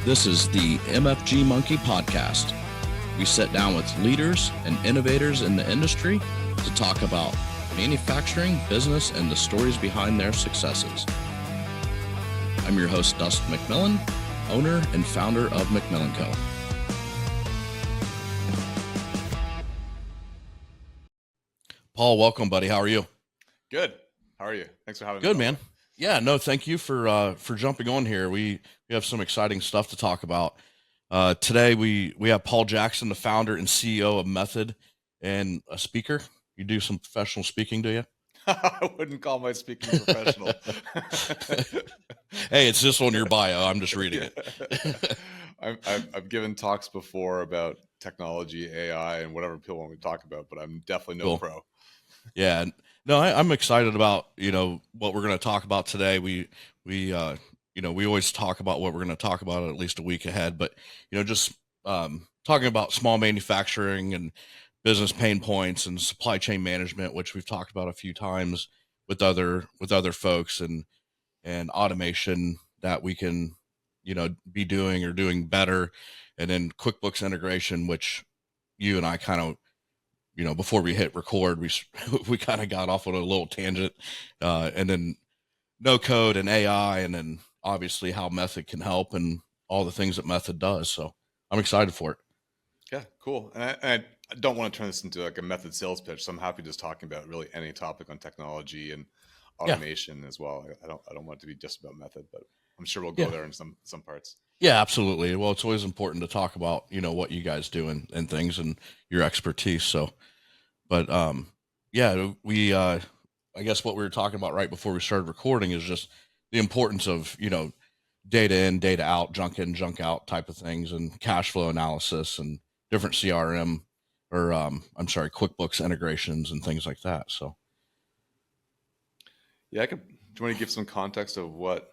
This is the MFG Monkey Podcast. We sit down with leaders and innovators in the industry to talk about manufacturing, business, and the stories behind their successes. I'm your host, Dustin McMillan, owner and founder of McMillan Co. Paul, welcome, buddy. How are you? Good. How are you? Thanks for having me. Good, man. Yeah, no, thank you for jumping on here. We have some exciting stuff to talk about. Today we have Paul Jackson, the founder and CEO of Method, and a speaker. You do some professional speaking, do you? I wouldn't call my speaking professional. Hey, it's just on your bio. I'm just reading it. I've given talks before about technology, AI, and whatever people want me to talk about, but I'm definitely no pro. Yeah, no, I'm excited about, what we're going to talk about today. We always talk about what we're going to talk about at least a week ahead, but, just talking about small manufacturing and business pain points and supply chain management, which we've talked about a few times with other folks, and automation that we can, be doing or doing better. And then QuickBooks integration, which you and I kind of, before we hit record, we kind of got off on a little tangent, and then no code and AI, and then obviously how Method can help and all the things that Method does. So I'm excited for it. Yeah, cool. And I don't want to turn this into like a Method sales pitch, so I'm happy just talking about really any topic on technology and automation as well. I don't want it to be just about Method, but I'm sure we'll go there in some parts. Yeah, absolutely. Well, it's always important to talk about, what you guys do and things and your expertise. So, but we I guess what we were talking about right before we started recording is just the importance of, data in, data out, junk in, junk out type of things, and cash flow analysis and different CRM or QuickBooks integrations and things like that. So yeah, do you want to give some context of what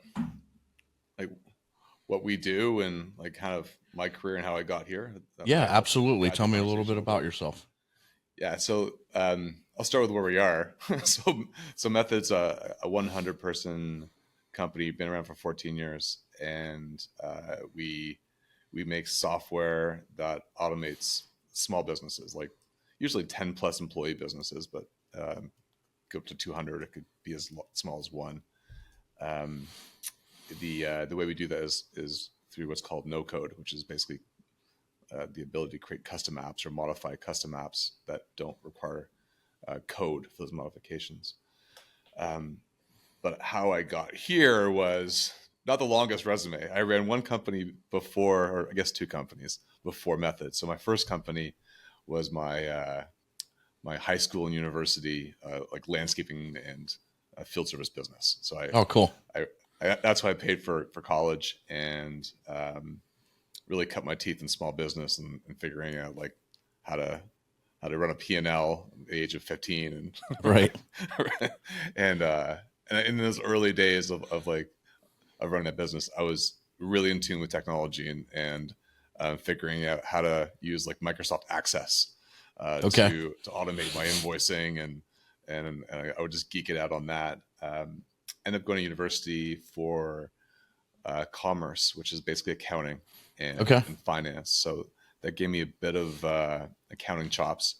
we do and like kind of my career and how I got here? Yeah, absolutely. Tell me a little bit about yourself. Yeah, so I'll start with where we are. so Method's a 100-person company, been around for 14 years, and we make software that automates small businesses, like usually 10 plus employee businesses, but go up to 200. It could be as small as one. The way we do that is through what's called no code, which is basically the ability to create custom apps or modify custom apps that don't require code for those modifications. But how I got here was not the longest resume. I ran one company before, or I guess two companies before Method. So my first company was my my high school and university like landscaping and field service business. So cool. That's why I paid for college and really cut my teeth in small business and figuring out like how to run a P&L at the age of 15 and right. and in those early days of running that business, I was really in tune with technology and figuring out how to use like Microsoft Access to automate my invoicing and I would just geek it out on that. Ended up going to university for commerce, which is basically accounting and finance. So that gave me a bit of accounting chops.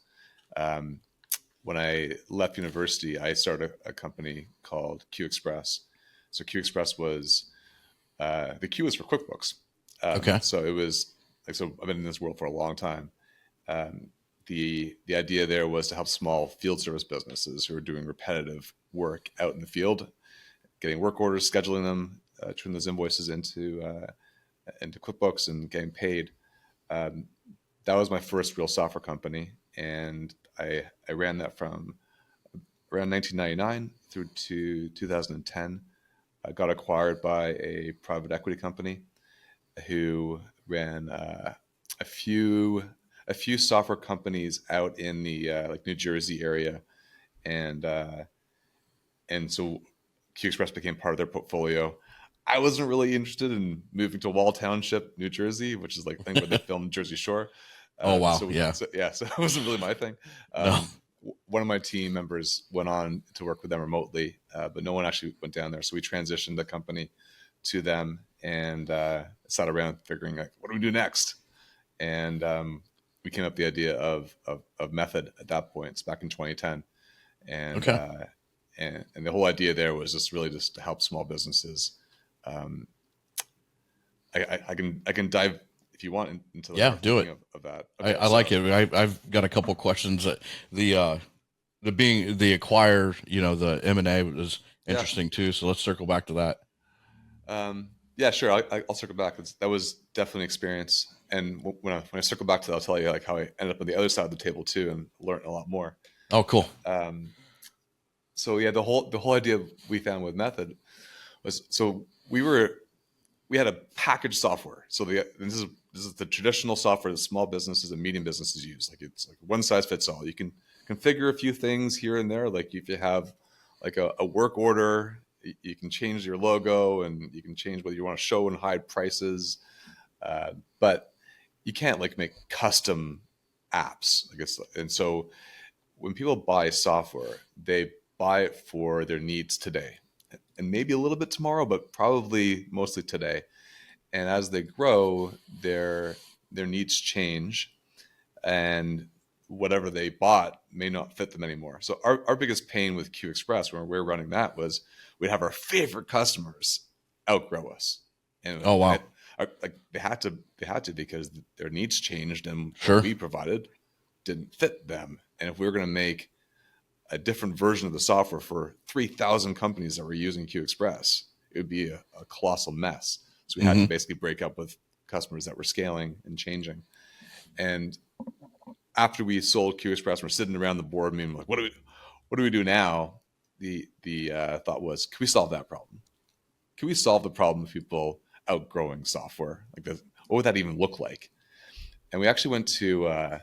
When I left university, I started a company called QExpress. So QExpress was the Q was for QuickBooks. So it was like, so I've been in this world for a long time. The idea there was to help small field service businesses who are doing repetitive work out in the field, getting work orders, scheduling them, turning those invoices into QuickBooks and getting paid. That was my first real software company, and I ran that from around 1999 through to 2010. I got acquired by a private equity company who ran a few software companies out in the like New Jersey area, and so QExpress became part of their portfolio. I wasn't really interested in moving to Wall Township, New Jersey, which is like the thing where they filmed Jersey Shore. Oh, wow. So it wasn't really my thing. No. One of my team members went on to work with them remotely, but no one actually went down there. So we transitioned the company to them, and sat around figuring like, what do we do next? And we came up with the idea of Method at that point. It's back in 2010, and Okay. and the whole idea there was just really just to help small businesses. Um, I can dive if you want into like Yeah, our do thinking it. of that. I Okay, like so it. I've got a couple questions. That the being the acquire, the M&A was yeah, interesting too. So let's circle back to that. yeah, sure. I'll circle back. That was definitely an experience. And when I circle back to that, I'll tell you like how I ended up on the other side of the table too, and learned a lot more. Oh, cool. Um, so yeah, the whole idea we found with Method was so we had a packaged software. So this is the traditional software that small businesses and medium businesses use. Like it's like one size fits all. You can configure a few things here and there. Like if you have like a work order, you can change your logo and you can change whether you want to show and hide prices. But you can't like make custom apps. I guess. And so when people buy software, they buy it for their needs today and maybe a little bit tomorrow, but probably mostly today. And as they grow, their needs change, and whatever they bought may not fit them anymore. So our biggest pain with Q Express when we were running that was we'd have our favorite customers outgrow us, Oh, and wow. like they had to because their needs changed and what Sure. we provided didn't fit them. And if we were going to make a different version of the software for 3,000 companies that were using Q Express, it would be a colossal mess. So we had to Hmm. basically break up with customers that were scaling and changing. And after we sold Q Express, we're sitting around the board meeting like, what do we do now? The thought was, can we solve that problem? Can we solve the problem of people outgrowing software? Like, what would that even look like? And we actually went to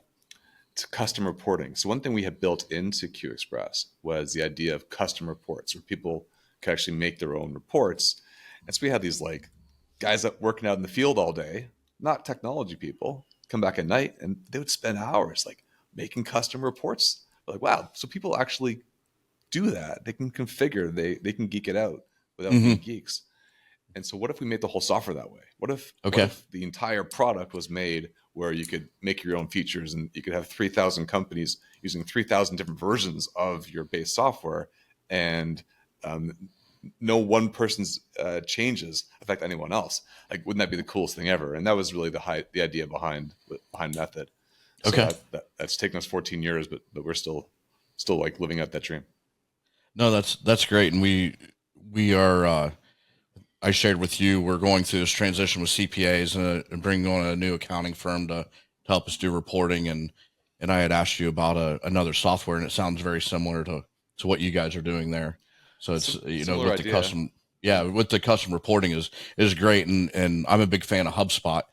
custom reporting. So one thing we had built into Q Express was the idea of custom reports, where people could actually make their own reports. And so we had these like guys that working out in the field all day, not technology people, come back at night and they would spend hours like making custom reports. We're like, wow, so people actually do that. They can configure, they can geek it out without being Hmm. geeks. And so what if we made the whole software that way? What Okay. if the entire product was made where you could make your own features and you could have 3,000 companies using 3,000 different versions of your base software, and um, no one person's changes affect anyone else? Like, wouldn't that be the coolest thing ever? And that was really the idea behind Method. So Okay. that's taken us 14 years, but we're still like living out that dream. No, that's great. And we are. I shared with you we're going through this transition with CPAs and bringing on a new accounting firm to help us do reporting. And I had asked you about another software, and it sounds very similar to what you guys are doing there. So it's Similar with the idea. custom, yeah, Yeah. with the custom reporting is great. And I'm a big fan of HubSpot.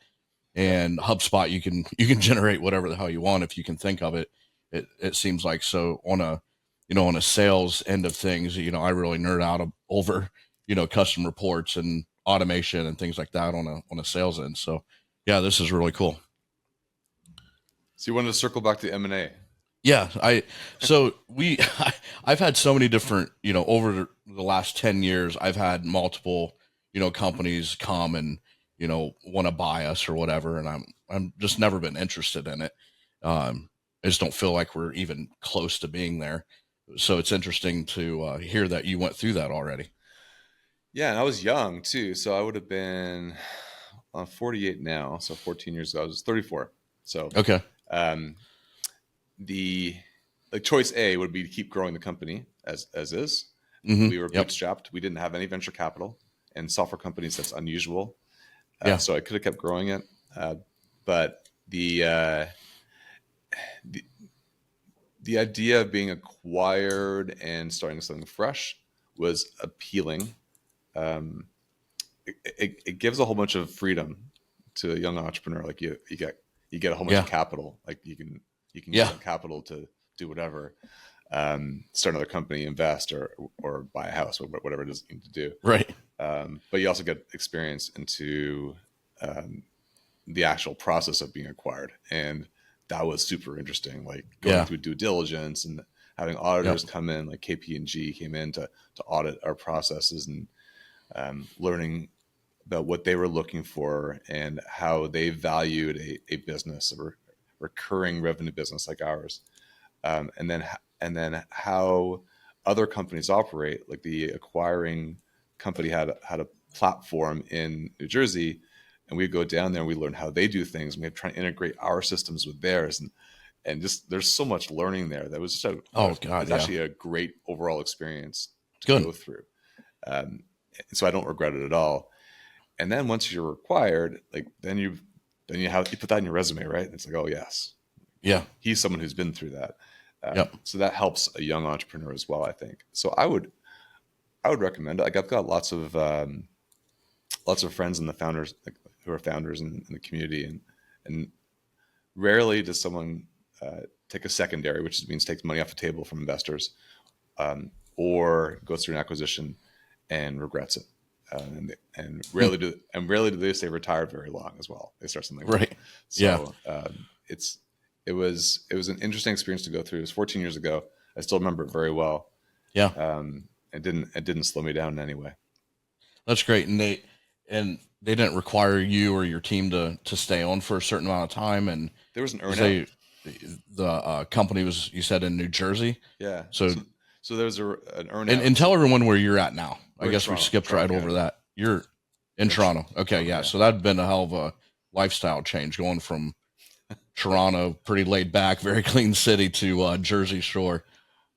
Yeah. And HubSpot, you can generate whatever the hell you want if you can think of it. It seems like. So on a sales end of things, I really nerd out over custom reports and automation and things like that on a sales end. So yeah, this is really cool. So you wanted to circle back to M&A. Yeah, I've had so many different, over the last 10 years, I've had multiple, companies come and, want to buy us or whatever. And I'm just never been interested in it. I just don't feel like we're even close to being there. So it's interesting to hear that you went through that already. Yeah, and I was young too, so I would have been 48 now. So 14 years ago, I was 34. So Okay. um, the like choice A would be to keep growing the company as is. Hmm. We were Yep. bootstrapped. We didn't have any venture capital, and software companies that's unusual. Yeah. So I could have kept growing it, but the the idea of being acquired and starting something fresh was appealing. Um, it gives a whole bunch of freedom to a young entrepreneur. Like you get a whole bunch Yeah. of capital. Like you can use Yeah. that capital to do whatever, start another company, invest, or buy a house, or whatever it is you need to do. Right. But you also get experience into the actual process of being acquired, and that was super interesting. Like going Yeah. through due diligence and having Yep. auditors come in, like KPMG came in to audit our processes, and learning about what they were looking for and how they valued a business, a recurring revenue business like ours, and then how other companies operate. Like the acquiring company had a platform in New Jersey, and we go down there and we learn how they do things. And we try to integrate our systems with theirs, and just there's so much learning there. That was just Oh God, it's yeah. actually a great overall experience to Good. go through. Um, so I don't regret it at all. And then once you're required, like then you put that in your resume, right? And it's like, oh yes, Yeah. he's someone who's been through that. Yep. So that helps a young entrepreneur as well, I think. So I would recommend it. Like I've got lots of friends in the founders, like, who are founders in the community, and rarely does someone take a secondary, which means takes money off the table from investors, or goes through an acquisition and regrets it. Rarely do they stay retired very long as well. They start something Right. new. Yeah. So it was an interesting experience to go through. It was 14 years ago. I still remember it very well. Yeah. It didn't slow me down in any way. That's great. And they didn't require you or your team to stay on for a certain amount of time. And There was an earn out. they, the company was, you said, in New Jersey. Yeah. So So there was an earn out. and tell everyone where you're at now. I We're in guess we Toronto, skipped Toronto, right over Canada. that. You're in Toronto. Okay. Toronto, Yeah. yeah. So that'd been a hell of a lifestyle change going from Toronto, pretty laid back, very clean city, to Jersey Shore.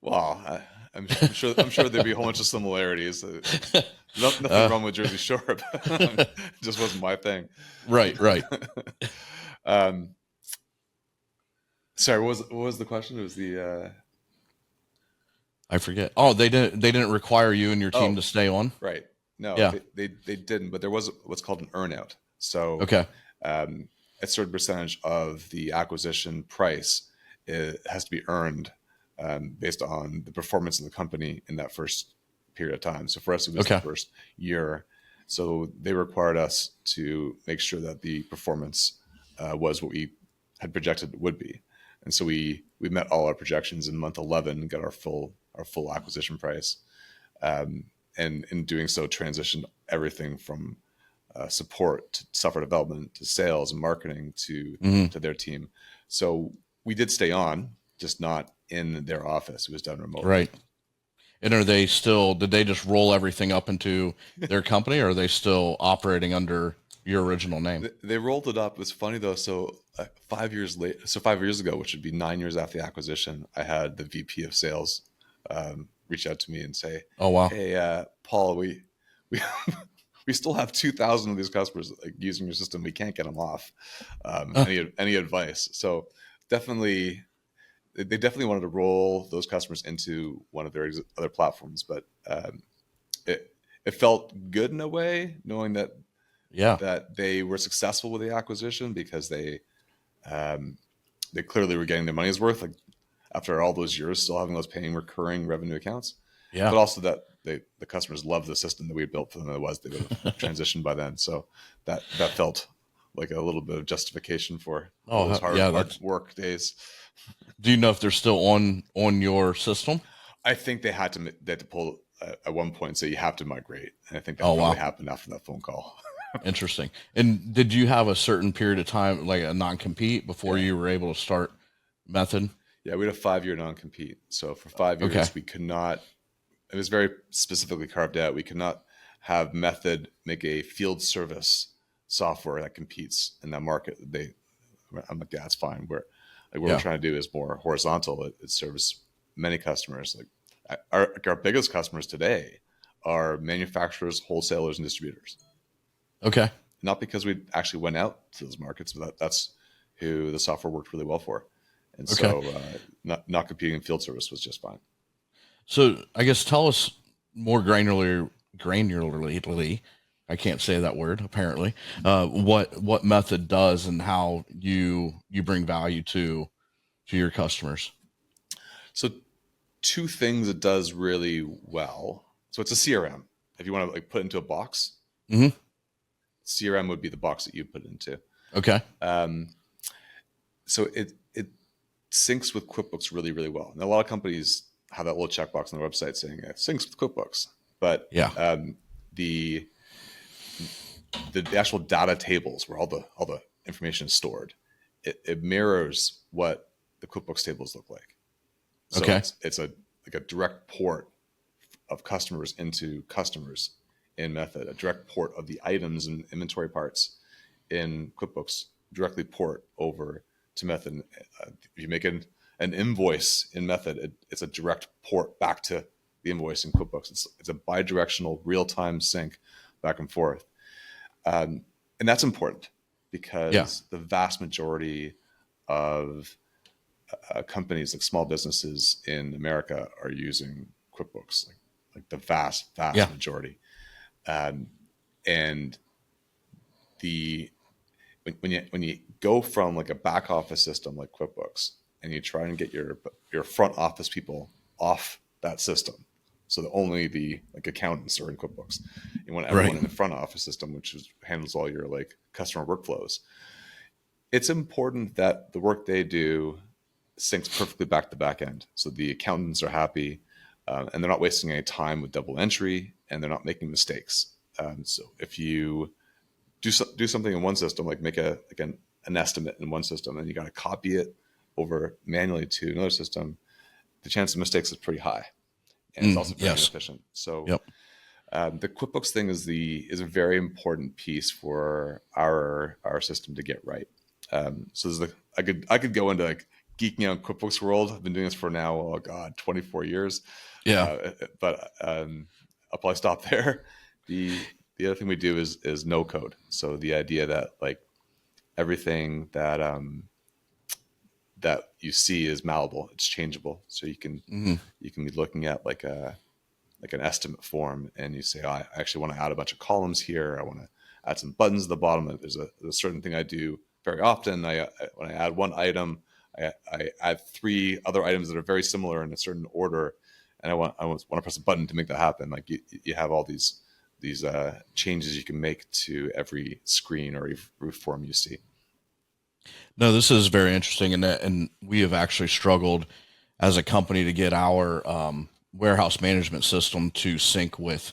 Well, I'm sure there'd be a whole bunch of similarities. Nothing wrong with Jersey Shore, but it just wasn't my thing. Right. Right. Sorry, what was the question? It was the I forget. Oh, they didn't require you and your team to stay on. right. No, Yeah. they didn't, but there was what's called an earn out. So Okay. A certain percentage of the acquisition price has to be earned based on the performance of the company in that first period of time. So for us, it was the first year. So they required us to make sure that the performance was what we had projected it would be. And so we met all our projections in month 11, got our full acquisition price. And in doing so, transitioned everything from support to software development to sales and marketing to their team. So we did stay on, just not in their office. It was done remotely. Right. And did they just roll everything up into their company, or are they still operating under your original name? They rolled it up. It's funny though. So 5 years ago, which would be 9 years after the acquisition, I had the VP of sales reach out to me and say, "Oh wow, hey, Paul, we we still have 2,000 of these customers like using your system. We can't get them off. Any advice?" So definitely, they definitely wanted to roll those customers into one of their other platforms, but it felt good in a way, knowing that they were successful with the acquisition, because they clearly were getting their money's worth. Like after all those years, still having those paying recurring revenue accounts. Yeah. But also that the customers loved the system that we had built for them. Otherwise, they would have transitioned by then. So that felt like a little bit of justification for those hard work days. Do you know if they're still on your system? I think they had to pull at one point and say you have to migrate. And I think that probably happened after that phone call. Interesting. And did you have a certain period of time, like a non-compete, before you were able to start Method? Yeah, we had a 5-year non-compete. So for 5 years, we could not. It was very specifically carved out. We could not have Method make a field service software that competes in that market. I'm like, yeah, that's fine. What we're trying to do is more horizontal. It serves many customers. Like our biggest customers today are manufacturers, wholesalers, and distributors. Okay. Not because we actually went out to those markets, but that's who the software worked really well for. And so not competing in field service was just fine. So I guess tell us more granularly, I can't say that word apparently, what Method does and how you bring value to your customers. So 2 things it does really well. So it's a CRM. If you want to put it into a box, CRM would be the box that you put it into. Okay. So it syncs with QuickBooks really, really well. And a lot of companies have that little checkbox on their website saying it syncs with QuickBooks. But the actual data tables where all the information is stored, it mirrors what the QuickBooks tables look like. So Okay. it's a like a direct port of customers into customers in Method, a direct port of the items and inventory parts in QuickBooks directly port over to Method. If you make an invoice in Method, it's a direct port back to the invoice in QuickBooks. It's a bidirectional real-time sync back and forth. And that's important Yeah. because the vast majority of companies, like small businesses in America, are using QuickBooks, like the vast Yeah. majority. And the when you go from like a back office system like QuickBooks and you try and get your front office people off that system, so that only the like accountants are in QuickBooks, you want everyone Right. in the front office system, which handles all your like customer workflows. It's important that the work they do syncs perfectly back to the back end, so the accountants are happy, and they're not wasting any time with double entry, and they're not making mistakes. So if you do something in one system, like make an estimate in one system, and you got to copy it over manually to another system, the chance of mistakes is pretty high, and it's also very Yes. inefficient. So Yep. the QuickBooks thing is a very important piece for our system to get right. So I could go into like geeking out QuickBooks world. I've been doing this for now, oh god, 24 years. Yeah. But I'll probably stop there. The other thing we do is no code. So the idea that like everything that you see is malleable, it's changeable. So Hmm. you can be looking at like an estimate form, and you say, oh, I actually want to add a bunch of columns here. I want to add some buttons at the bottom. There's a certain thing I do very often. When I add one item, I add three other items that are very similar in a certain order, and I want to press a button to make that happen. Like you have all these changes you can make to every screen or every roof form you see. No, this is very interesting, and we have actually struggled as a company to get our warehouse management system to sync with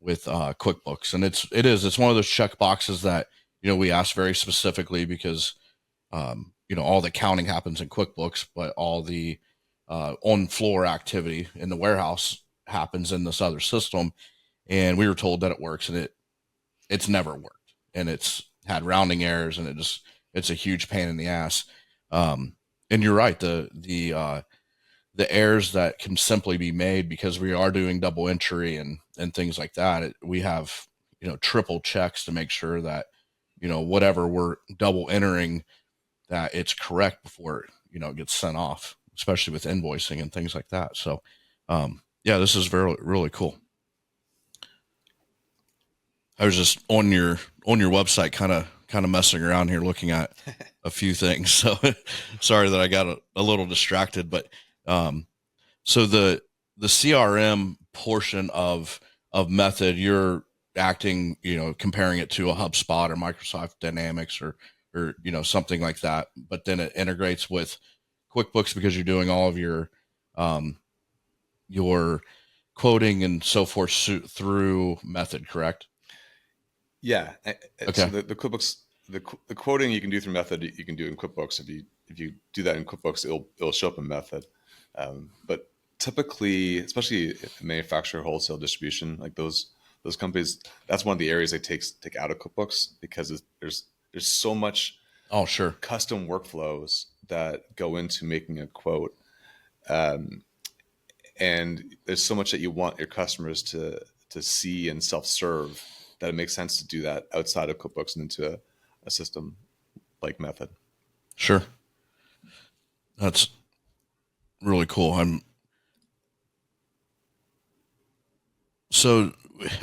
QuickBooks, and it's one of those check boxes that we ask very specifically because all the counting happens in QuickBooks, but all the on floor activity in the warehouse happens in this other system, and we were told that it works, and it's never worked, and it's had rounding errors, and it's a huge pain in the ass. And you're right, the errors that can simply be made because we are doing double entry and things like that. We have triple checks to make sure that whatever we're double entering, that it's correct before it gets sent off, especially with invoicing and things like that. So yeah, this is very really cool. I was just on your website, kind of messing around here, looking at a few things. So sorry that I got a little distracted, but um, so the CRM portion of Method, you're acting, comparing it to a HubSpot or Microsoft Dynamics or something like that. But then it integrates with QuickBooks because you're doing all of um, your quoting and so forth through Method, correct? Yeah. So Okay. the QuickBooks, the quoting you can do through Method, you can do in QuickBooks. If you do that in QuickBooks, it'll show up in Method. But typically, especially manufacturer wholesale distribution, like those companies, that's one of the areas they take out of QuickBooks because there's so much Oh, sure. custom workflows that go into making a quote, um, and there's so much that you want your customers to see and self-serve that it makes sense to do that outside of QuickBooks and into a system like Method. Sure. That's really cool. So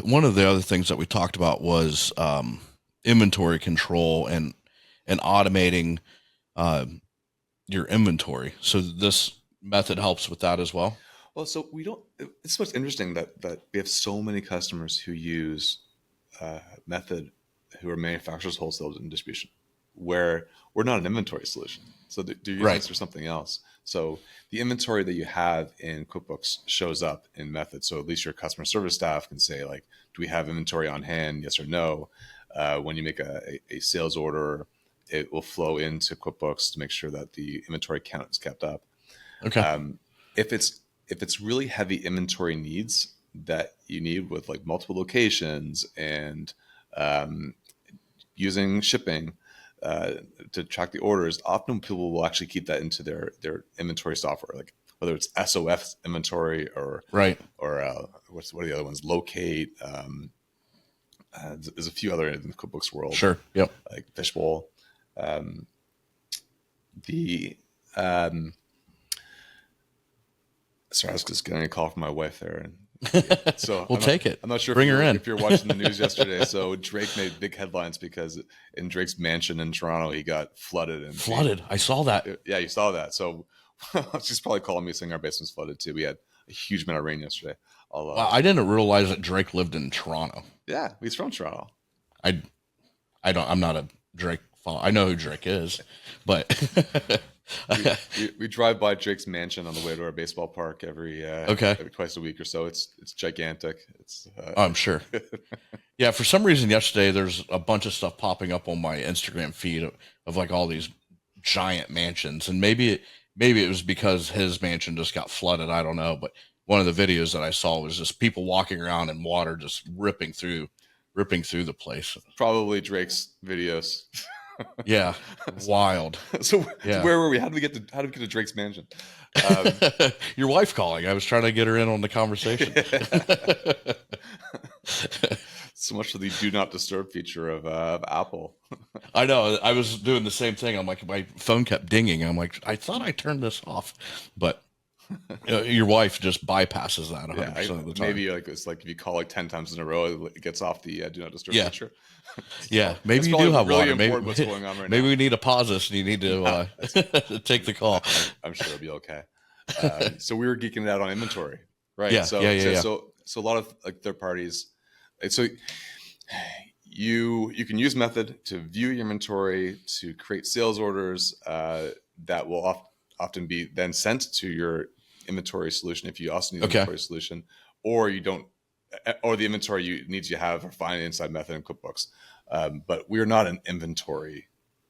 one of the other things that we talked about was inventory control and automating uh, your inventory. So this method helps with that as well. Well, so we don't. It's what's interesting that we have so many customers who use Method, who are manufacturers, wholesale, and distribution, where we're not an inventory solution. So they're using Right. us for something else. So the inventory that you have in QuickBooks shows up in Method. So at least your customer service staff can say like, "Do we have inventory on hand? Yes or no." when you make a sales order, it will flow into QuickBooks to make sure that the inventory count is kept up. Okay. If it's really heavy inventory needs that you need with like multiple locations and using shipping to track the orders, often people will actually keep that into their inventory software, like whether it's SOF inventory or Right. what are the other ones? Locate. There's a few other in the QuickBooks world, Sure. Yep. like Fishbowl. The Sorry, I was just getting a call from my wife there, and so We'll take it. I'm not sure Bring her in. if you're watching the news yesterday. So Drake made big headlines because in Drake's mansion in Toronto, he got flooded. I saw that. Yeah, you saw that. So she's probably calling me saying our basement's flooded too. We had a huge amount of rain yesterday. Wow, I didn't realize that Drake lived in Toronto. Yeah, he's from Toronto. I'm not a Drake fan. I know who Drake is, but we drive by Drake's mansion on the way to our baseball park every twice a week or so. It's gigantic. It's I'm sure. Yeah, for some reason yesterday there's a bunch of stuff popping up on my Instagram feed of like all these giant mansions, and maybe it was because his mansion just got flooded. I don't know, but one of the videos that I saw was just people walking around in water, just ripping through the place. Probably Drake's videos. Yeah, wild. So where were we? How did we get to Drake's mansion? Your wife calling. I was trying to get her in on the conversation. So much for the do not disturb feature of Apple. I know. I was doing the same thing. I'm like, my phone kept dinging. I'm like, I thought I turned this off, but your wife just bypasses that 100% of the time. Maybe like it's like if you call like 10 times in a row, it gets off the do not disturb feature. Yeah, maybe you do have really water. Maybe what's going on right maybe now. we need to pause this and you need to take the call. I'm sure it'll be okay. So we were geeking out on inventory, right? Yeah, So a lot of like third parties. So you can use Method to view your inventory, to create sales orders that will often be then sent to your inventory solution if you also need an inventory solution, or you don't, or the inventory you have or find inside Method in QuickBooks. But we're not an inventory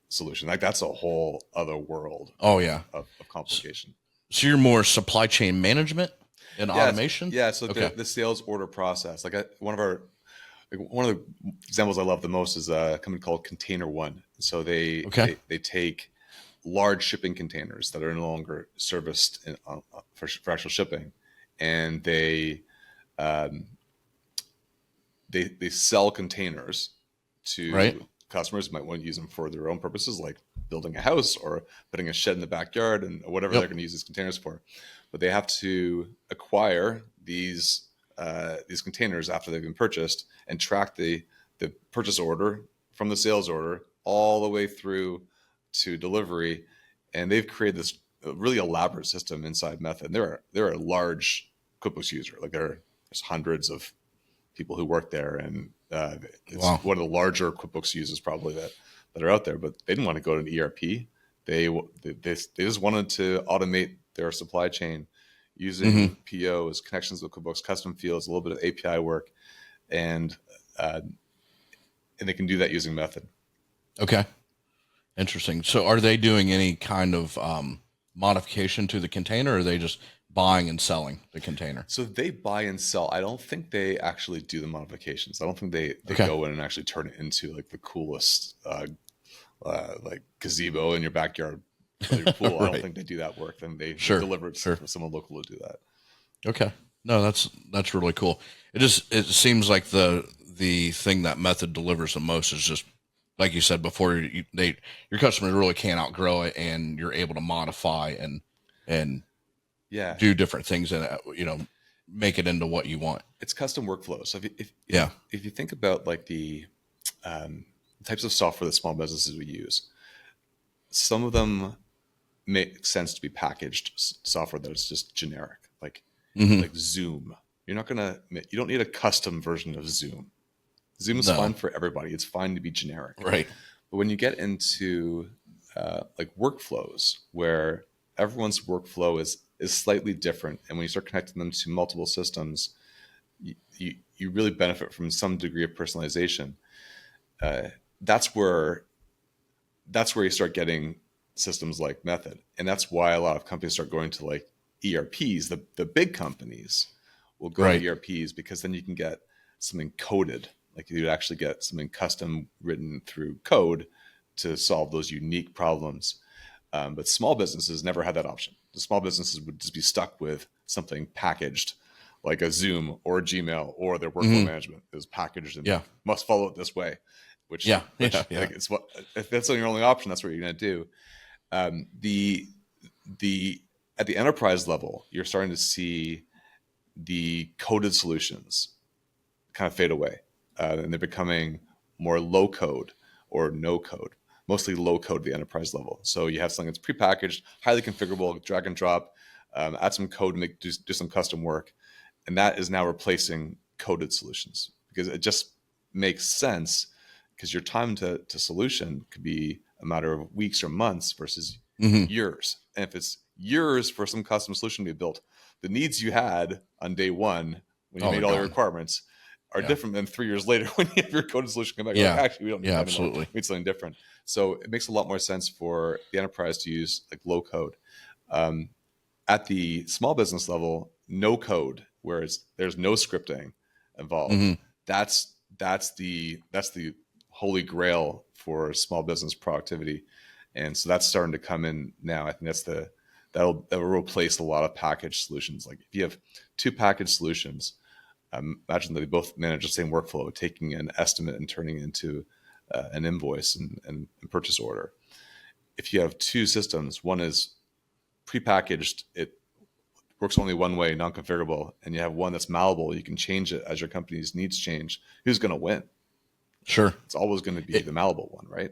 solution. Like that's a whole other world. Of complication. So you're more supply chain management and automation? Yeah. So the sales order process, like one of the examples I love the most is a company called Container One. So they take large shipping containers that are no longer serviced for actual shipping, and they sell containers to customers who might want to use them for their own purposes, like building a house or putting a shed in the backyard and whatever they're going to use these containers for. But they have to acquire these containers after they've been purchased and track the purchase order from the sales order all the way through to delivery. And they've created this really elaborate system inside Method. And they're a large QuickBooks user. Like there's hundreds of people who work there, and it's one of the larger QuickBooks users probably that are out there. But they didn't want to go to an ERP. They just wanted to automate their supply chain using POs, connections with QuickBooks, custom fields, a little bit of API work, and they can do that using Method. Okay, interesting. So, are they doing any kind of modification to the container, or are they just buying and selling the container? So they buy and sell. I don't think they actually do the modifications. I don't think they go in and actually turn it into like the coolest like gazebo in your backyard for your pool. I don't think they do that work. Then they deliver it for someone local to do that. Okay. No, that's really cool. It seems like the thing that Method delivers the most is just like you said before, your customers really can't outgrow it, and you're able to modify and do different things and make it into what you want. It's custom workflows. So if you think about like the types of software that small businesses would use, some of them make sense to be packaged software that is just generic, like Zoom. You don't need a custom version of Zoom. Zoom is fine for everybody. It's fine to be generic. Right. But when you get into like workflows where everyone's workflow is slightly different, and when you start connecting them to multiple systems, you really benefit from some degree of personalization. uh, that's where you start getting systems like Method, and that's why a lot of companies start going to like ERPs. The big companies will go to Right. ERPs because then you can get something coded, like you'd actually get something custom written through code to solve those unique problems. But small businesses never had that option. The small businesses would just be stuck with something packaged, like a Zoom or a Gmail, or their workflow Hmm. management is packaged and Yeah. must follow it this way. Yeah. Yeah. Which Yeah. like it's what, if that's your only option, that's what you're going to do. The at the enterprise level, you're starting to see the coded solutions kind of fade away, and they're becoming more low code or no code, mostly low code at the enterprise level. So you have something that's prepackaged, highly configurable, drag and drop, add some code, do some custom work, and that is now replacing coded solutions because it just makes sense because your time to solution could be a matter of weeks or months versus Hmm. years. And if it's years for some custom solution to be built, the needs you had on day one when you Oh, they're made all your gone. requirements are Yeah. different than 3 years later when you have your coded solution come back. You're like, Yeah. actually, we don't need Yeah. that anymore. Absolutely. We need something different. So it makes a lot more sense for the enterprise to use like low code. Um, at the small business level, no code, where there's no scripting involved. Hmm. That's the holy grail for small business productivity, and so that's starting to come in now. I think that will replace a lot of packaged solutions. Like if you have two packaged solutions, imagine that they both manage the same workflow, taking an estimate and turning it into an invoice and purchase order. If you have two systems, one is prepackaged, it works only one way, non-configurable, and you have one that's malleable, you can change it as your company's needs change. Who's going to win? Sure. It's always going to be It, the malleable one, right?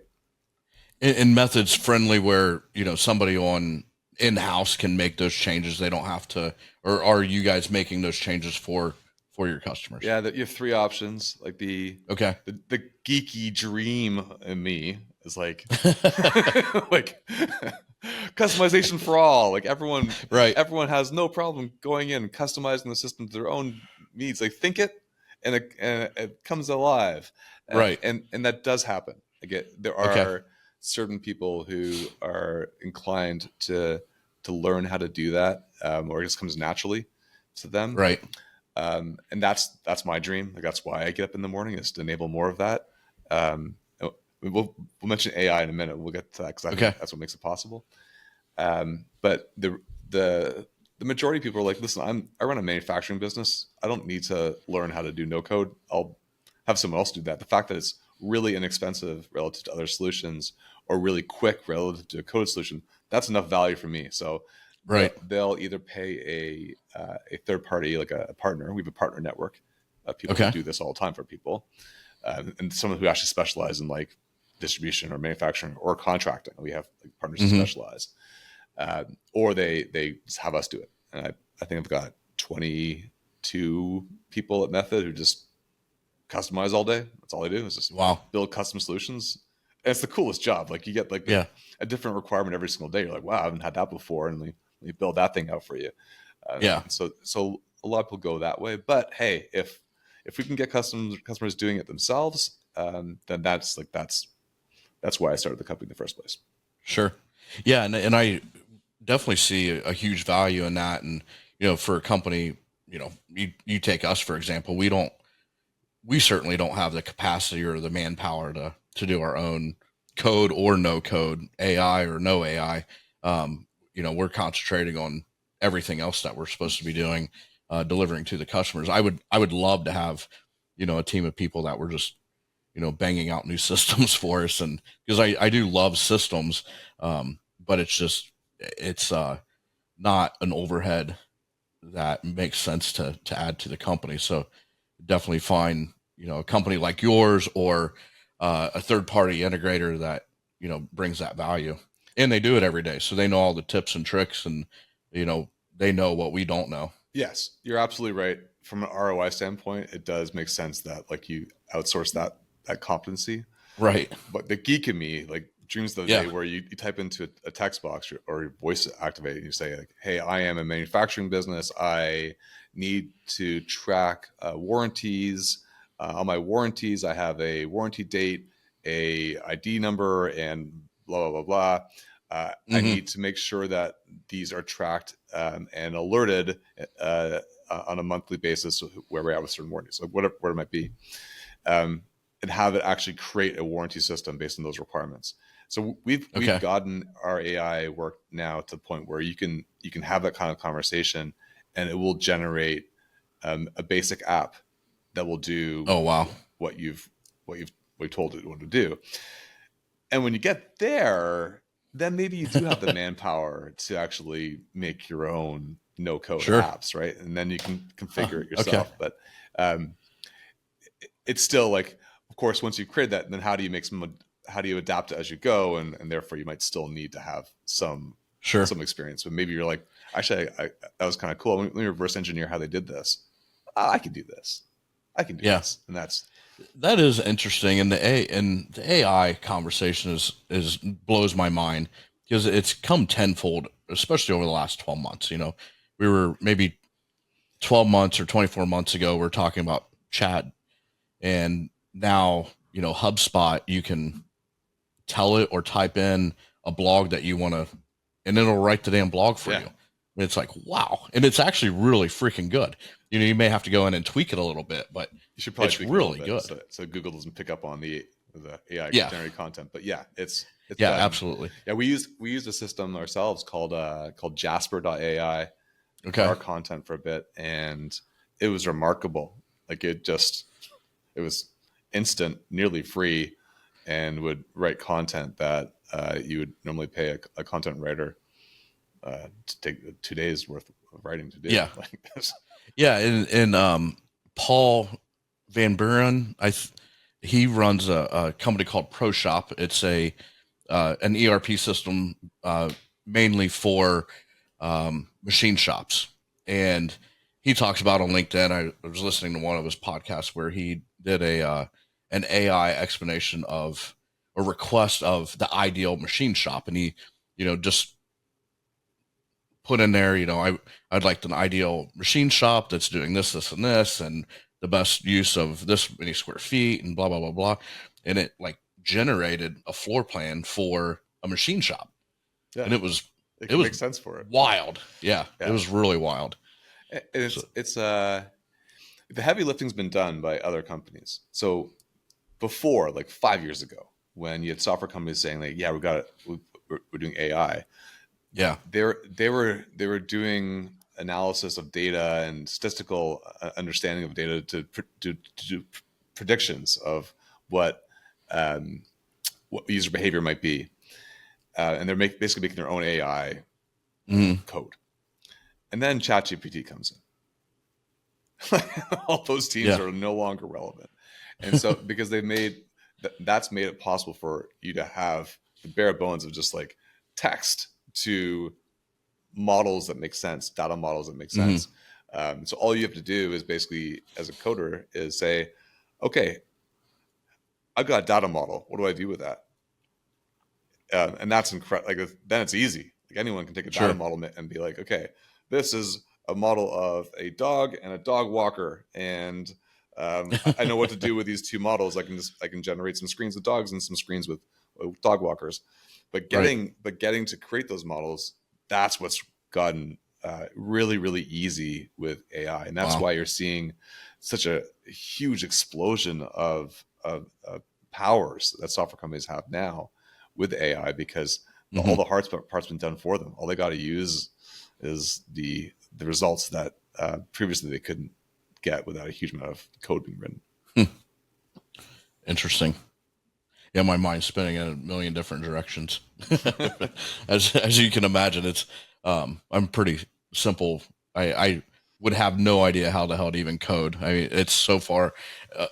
and methods friendly where, somebody on in-house can make those changes. They don't have to, or are you guys making those changes for your customers? Yeah, that you have three options. Like the Okay. the, the geeky dream in me is like like customization for all. Like Right. everyone has no problem going in customizing the system to their own needs. They think it and it comes alive, Right. and that does happen. There Okay. are certain people who are inclined to learn how to do that, or it just comes naturally to them. Right. And that's my dream. Like that's why I get up in the morning, is to enable more of that. Um, we'll mention AI in a minute. We'll get to that because I Okay. think that's what makes it possible. But the majority of people are like, listen, I run a manufacturing business. I don't need to learn how to do no code. I'll have someone else do that. The fact that it's really inexpensive relative to other solutions, or really quick relative to a code solution, that's enough value for me. So Right. they'll either pay a third party, like a partner. We have a partner network of people who Okay. do this all the time for people, and someone who actually specialize in like distribution or manufacturing or contracting. We have like partners who Hmm. specialize, or they just have us do it. And I think I've got 22 people at Method who just customize all day. That's all they do, is just Wow. build custom solutions. And it's the coolest job. Like you get like Yeah. a different requirement every single day. You're like, wow, I haven't had that before, and we build that thing out for you. Yeah. So a lot of people go that way. But hey, if we can get customers doing it themselves, then that's why I started the company in the first place. Sure. Yeah. And I definitely see a huge value in that. And, for a company, you take us, for example, we certainly don't have the capacity or the manpower to do our own code or no code, AI or no AI. We're concentrating on everything else that we're supposed to be doing, delivering to the customers. I would love to have, a team of people that were just, banging out new systems for us. And because I do love systems, but it's not an overhead that makes sense to add to the company. So definitely find, a company like yours, or a third party integrator that, brings that value, and they do it every day. So they know all the tips and tricks, and, they know what we don't know. Yes, you're absolutely right. From an ROI standpoint, it does make sense that like you outsource that competency. Right. But the geek in me like dreams of the Yeah. day where you type into a text box, or your voice activate, and you say like, hey, I am a manufacturing business. I need to track warranties. On my warranties, I have a warranty date, a ID number and blah blah blah blah. I Mm-hmm. need to make sure that these are tracked and alerted on a monthly basis where we're at with certain warranties, so whatever it might be, and have it actually create a warranty system based on those requirements. So we've Okay. gotten our AI work now to the point where you can have that kind of conversation, and it will generate a basic app that will do Oh, wow. what you've what you've told it what to do. And when you get there, then maybe you do have the manpower to actually make your own no code Sure. apps, right? And then you can Huh. configure it Okay. yourself. But um, it's still like, of course, once you've created that, then how do you make some, how do you adapt it as you go? And therefore you might still need to have some Sure. experience. But maybe you're like, actually, that was kind of cool. Let me reverse engineer how they did this. I can do this. I can do Yeah. this. And That is interesting, and the AI conversation is blows my mind because it's come tenfold, especially over the last 12 months. We were maybe 12 months or 24 months ago, we're talking about chat, and now HubSpot, you can tell it or type in a blog that you want to, and it'll write the damn blog for yeah, you. And it's like, wow, and it's actually really freaking good. You may have to go in and tweak it a little bit, but you should probably it's tweak it a little really bit good. so Google doesn't pick up on the AI Yeah. generated content. But yeah, it's Yeah, done. absolutely. Yeah, we used a system ourselves called Jasper.ai for Okay. our content for a bit, and it was remarkable. Like it was instant, nearly free, and would write content that you would normally pay a content writer to take 2 days worth of writing to do. Yeah. Like this. Yeah, and Paul Van Buren, he runs a company called ProShop. It's an ERP system mainly for machine shops, and he talks about on LinkedIn. I was listening to one of his podcasts where he did an AI explanation of a request of the ideal machine shop, and he just put in there, I'd like an ideal machine shop that's doing this, this, and this, and the best use of this many square feet, and blah blah blah blah, and it like generated a floor plan for a machine shop, Yeah, and it was it it can was make sense for it. wild. Yeah, it Yeah, was really wild. and So it's the heavy lifting's been done by other companies. So before, like 5 years ago, when you had software companies saying like, "Yeah, we got it, we're doing AI," yeah, they were doing analysis of data and statistical understanding of data to do predictions of what um, what user behavior might be, and they're basically making their own AI mm, code. And then ChatGPT comes in. All those teams yeah, are no longer relevant, and so because they've made that's made it possible for you to have the bare bones of just like text to models that make sense, data models that make mm, sense. So all you have to do is basically, as a coder, is say, okay, I've got a data model. What do I do with that? And that's incredible. Like then it's easy. Like anyone can take a data sure, model and be like, okay, this is a model of a dog and a dog walker, and I know what to do with these two models. I can generate some screens with dogs and some screens with dog walkers. But right, getting to create those models, that's what's gotten really really easy with AI, and that's wow, why you're seeing such a huge explosion of powers that software companies have now with AI, because all hmm the hard parts been done for them. All they got to use is the results that previously they couldn't get without a huge amount of code being written. interesting. Yeah, my mind's spinning in a million different directions. As you can imagine, it's I'm pretty simple. I would have no idea how the hell to even code. I mean, it's so far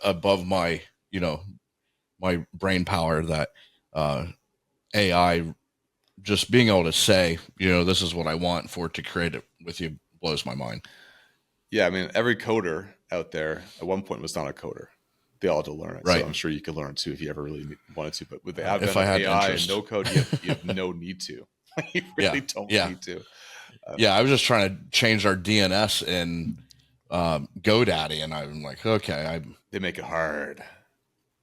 above my my brain power that uh, AI, just being able to say this is what I want for it to create it with you, blows my mind. Yeah, I mean, every coder out there at one point was not a coder. They all had to learn it. So Right. I'm sure you could learn it too if you ever really wanted to. But with the If advent I of had AI and interest. no code, you have no need to. You Yeah. really don't Yeah. need to. Yeah. I was just trying to change our DNS in GoDaddy, and I'm like, okay, They make it hard.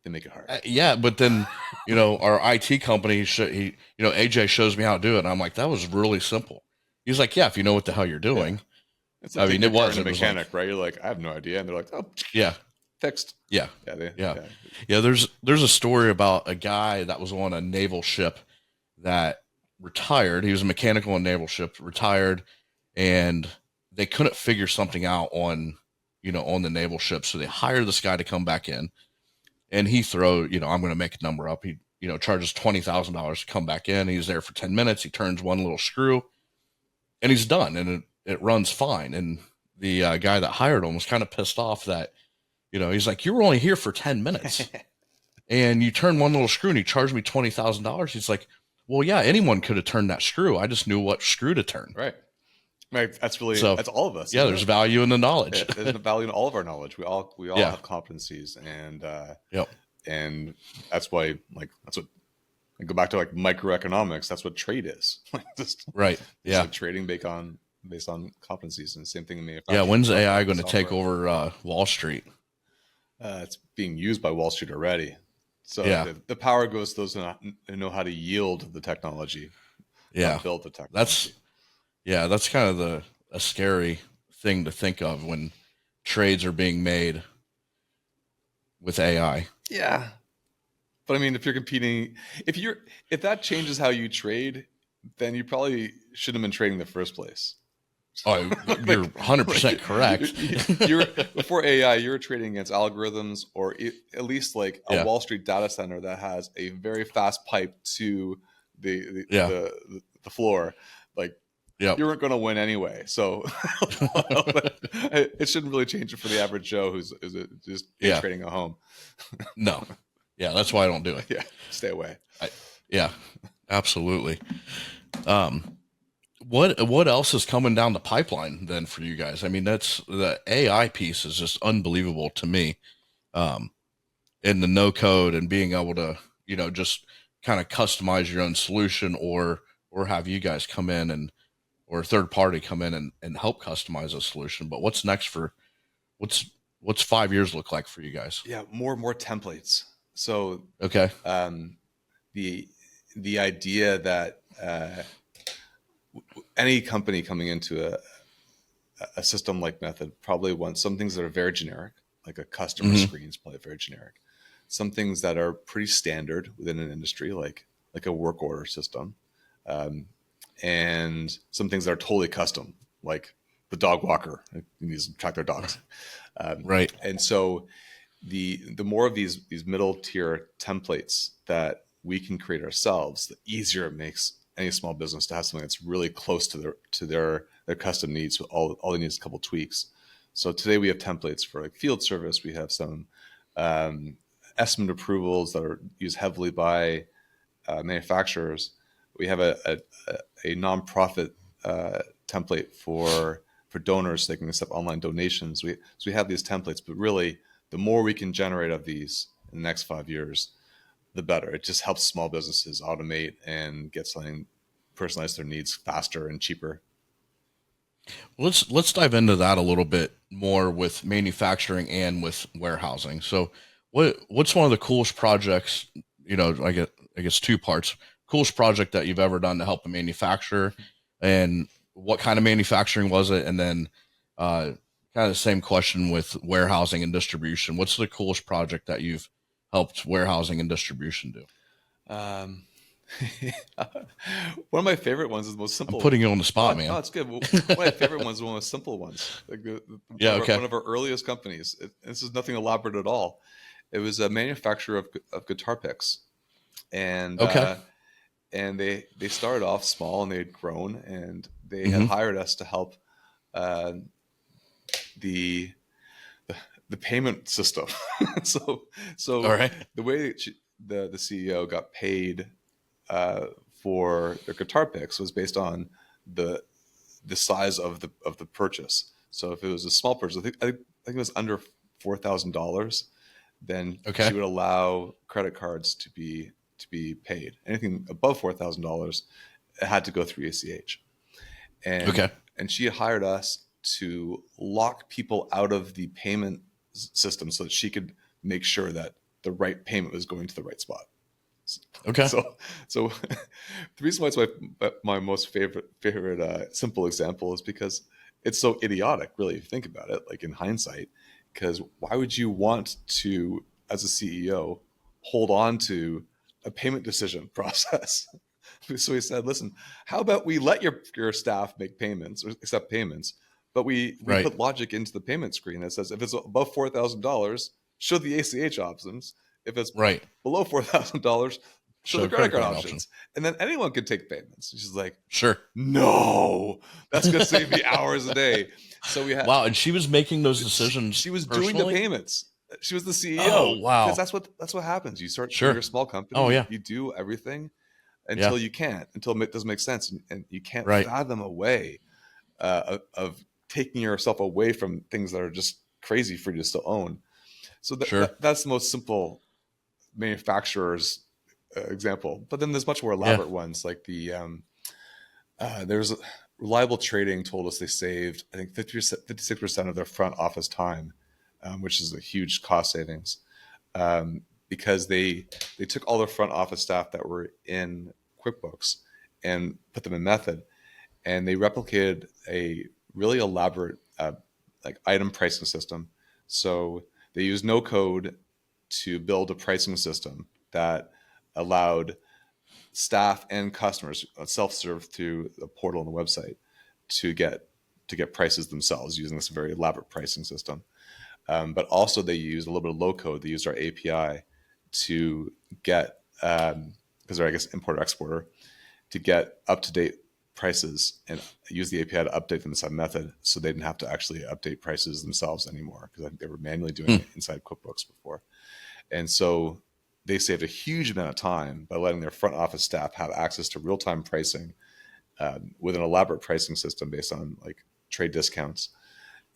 they make it hard. Yeah, but then our IT company, AJ shows me how to do it, and I'm like, that was really simple. He's like, yeah, if you know what the hell you're Yeah. doing. It's like I taking mean, your car in a it was like, mechanic, right? You're like, I have no idea. And they're like, oh, yeah, fixed. yeah, Yeah. yeah, Yeah. yeah. There's a story about a guy that was on a naval ship that retired. He was a mechanical on a naval ship, retired, and they couldn't figure something out on the naval ship, so they hired this guy to come back in, and I'm going to make a number up. He charges $20,000 to come back in. He's there for 10 minutes. He turns one little screw, and he's done, and it runs fine. And the guy that hired him was kind of pissed off that he's like, you were only here for 10 minutes, and you turned one little screw, and you charged me $20,000. He's like, well, yeah, anyone could have turned that screw. I just knew what screw to turn. Right. Right. That's So all of us. yeah, there's value in the knowledge. There's value in all of our knowledge. We all Yeah. have competencies, and Yep. and that's why, like, that's what I go back to, like, microeconomics. That's what trade is. Like, just Right. Yeah. like trading based on competencies, and the same thing in Yeah. manufacturing. When's AI going to take over Wall Street? It's being used by Wall Street already. So Yeah. the power goes to those who know how to yield the technology. Yeah. Not build the technology. That's kind of a scary thing to think of when trades are being made with AI. Yeah. But I mean, if you're competing, if that changes how you trade, then you probably shouldn't have been trading in the first place. Oh, you're 100% correct. Before AI, you were trading against algorithms, or at least like a Wall Street data center that has a very fast pipe to the floor. Like, Yep. you weren't going to win anyway. So it shouldn't really change it for the average Joe who's just trading at home. No. Yeah, that's why I don't do it. Yeah, stay away. Yeah, absolutely. What else is coming down the pipeline then for you guys? I mean, that's the AI piece is just unbelievable to me. In the no code and being able to, just kind of customize your own solution, or have you guys come in or a third party come in and help customize a solution. But what's next what's 5 years look like for you guys? Yeah, more templates. So okay. The idea that any company coming into a system like Method probably wants some things that are very generic, like a customer screen is probably very generic. Some things that are pretty standard within an industry, like a work order system, and some things that are totally custom, like the dog walker. You need to track their dogs, right? And so the more of these middle tier templates that we can create ourselves, the easier it makes any small business to have something that's really close to their custom needs. So all they need is a couple tweaks. So today we have templates for like field service. We have some estimate approvals that are used heavily by manufacturers. We have a nonprofit template for donors so they can accept online donations. So we have these templates, but really the more we can generate of these in the next 5 years, the better. It just helps small businesses automate and get something personalized to their needs faster and cheaper. Let's dive into that a little bit more with manufacturing and with warehousing. So what's one of the coolest projects, I guess two parts, coolest project that you've ever done to help a manufacturer, and what kind of manufacturing was it? And then kind of the same question with warehousing and distribution. What's the coolest project that you've helped warehousing and distribution do? One of my favorite ones is the most simple. I'm putting you on the spot, man. Oh, it's good. One of my favorite ones is one of the simple ones. Like one of our earliest companies. This is nothing elaborate at all. It was a manufacturer of guitar picks, and and they started off small and they had grown, and they had hired us to help the payment system. so all right. The way the CEO got paid for their guitar picks was based on the size of the purchase. So if it was a small purchase, I think it was under $4,000, then she would allow credit cards to be paid. Anything above $4,000, it had to go through ACH. And she had hired us to lock people out of the payment system so that she could make sure that the right payment was going to the right spot. Okay. So the reason why it's my most favorite simple example is because it's so idiotic, really, if you think about it, like in hindsight. Because why would you want to, as a CEO, hold on to a payment decision process? So he said, listen, how about we let your staff make payments or accept payments, but we Right. put logic into the payment screen that says if it's above $4,000, show the ACH options. If it's Right. below $4,000, show the So credit credit card card option. options. And then anyone can take payments. She's like, Sure. no, that's going to save me hours a day. So we had, Wow. And she was making those decisions she was doing the personally. payments. She was the CEO, Oh, because wow. that's what happens. You start, when you're Sure. a small Oh, company, yeah. you do everything Yeah. until you can't, until it doesn't make sense, and you can't Right. fathom a way of taking yourself away from things that are just crazy for you to still own. So Sure. that's the most simple manufacturer's example. But then there's much more Yeah. elaborate ones, like there's Reliable Trading told us they saved, I think, 56% of their front office time, which is a huge cost savings, because they took all their front office staff that were in QuickBooks and put them in Method, and they replicated a really elaborate like item pricing system. So they used no code to build a pricing system that allowed staff and customers, self-serve through the portal and the website, to get prices themselves using this very elaborate pricing system. But also they used a little bit of low code. They used our API to get, because they're, I guess, importer exporter, to get up to date prices and use the API to update them inside Method, so they didn't have to actually update prices themselves anymore, because I think they were manually doing Hmm. it inside QuickBooks before. And so they saved a huge amount of time by letting their front office staff have access to real time pricing, with an elaborate pricing system based on like trade discounts,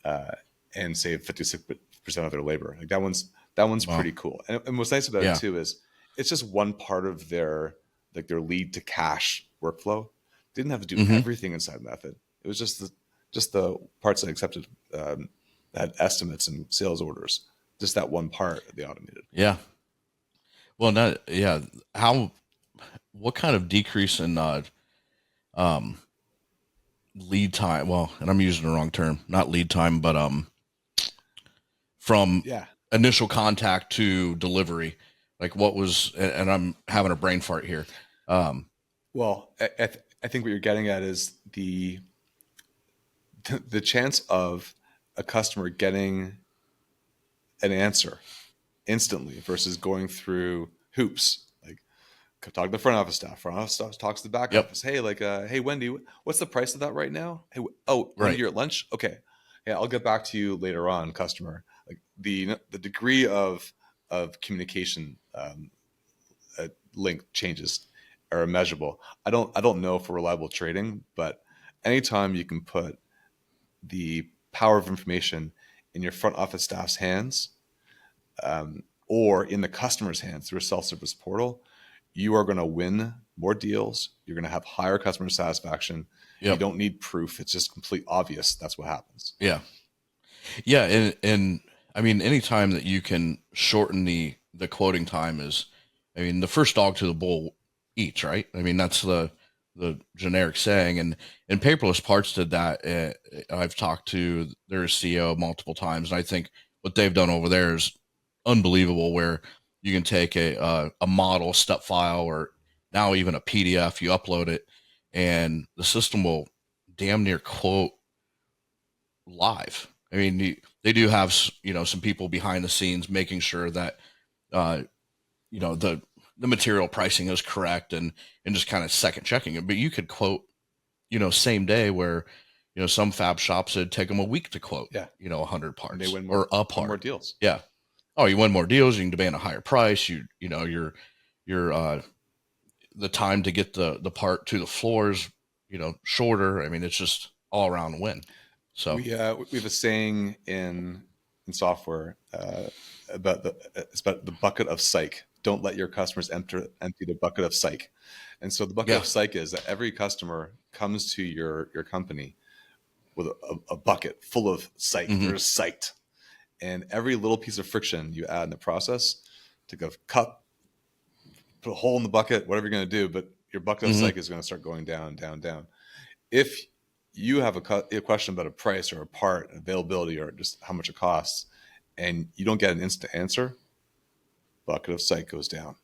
uh, and save 56% of their labor. Like that one's Wow. pretty cool. And what's nice about it Yeah. too is it's just one part of their lead to cash workflow. They didn't have to do Hmm. everything inside Method. It was just the parts that accepted, had estimates and sales orders. Just that one part they automated. Yeah. Well, not, yeah. How, what kind of decrease in um, lead time? Well, and I'm using the wrong term, not lead time, but from Yeah. initial contact to delivery, like what was, and I'm having a brain fart here. Um, Well, I think what you're getting at is the chance of a customer getting an answer instantly versus going through hoops. Like, talk to the front office staff. Front office staff talks to the back yep. office. Hey, like, hey, Wendy, what's the price of that right now? Hey, oh, Wendy, Right. you're at lunch. Okay, yeah, I'll get back to you later on, customer. Like the degree of communication, link changes are immeasurable. I don't know for Reliable Trading, but anytime you can put the power of information in your front office staff's hands, or in the customer's hands through a self-service portal, you are going to win more deals. You're going to have higher customer satisfaction. You Yep. don't need proof. It's just complete obvious. That's what happens. Yeah. Yeah. And I mean, anytime that you can shorten the quoting time is, I mean, the first dog to the bull eats, right? I mean, that's the generic saying. And Paperless Parts did that. I've talked to their CEO multiple times, and I think what they've done over there is unbelievable. Where you can take a model step file, or now even a PDF, you upload it, and the system will damn near quote live. I mean, they do have, you know, some people behind the scenes making sure that uh, you know, the material pricing is correct, and just kind of second checking it. But you could quote, you know, same day, where, you know, some fab shops, it'd take them a week to quote, Yeah, you know, 100 and they parts win or a more part. deals. Yeah. Oh, you win more deals. You can demand a higher price. You know, your the time to get the part to the floors, you know, shorter. I mean, it's just all around win. So We have a saying in software, about it's about the bucket of psych. Don't let your customers empty the bucket of psych. And so the bucket yeah. of psych is that every customer comes to your company with a bucket full of psych. Hmm. They're psyched, and every little piece of friction you add in the process take a cup, put a hole in the bucket, whatever you're going to do, but your bucket of Hmm. psych is going to start going down, down, down. If you have a question about a price or a part, availability, or just how much it costs, and you don't get an instant answer, bucket of psych goes down,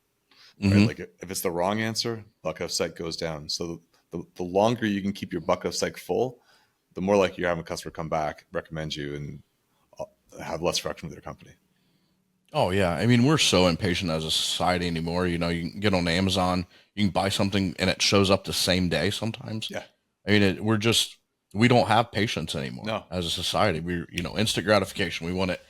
right? Hmm. Like if it's the wrong answer, bucket of psych goes down. So the longer you can keep your bucket of psych full, the more likely you're having a customer come back, recommend you, and have less friction with your company. Oh yeah, I mean we're so impatient as a society anymore. You know, you can get on Amazon, you can buy something, and it shows up the same day sometimes. Yeah. I mean, we don't have patience anymore No. as a society. Instant gratification. We want it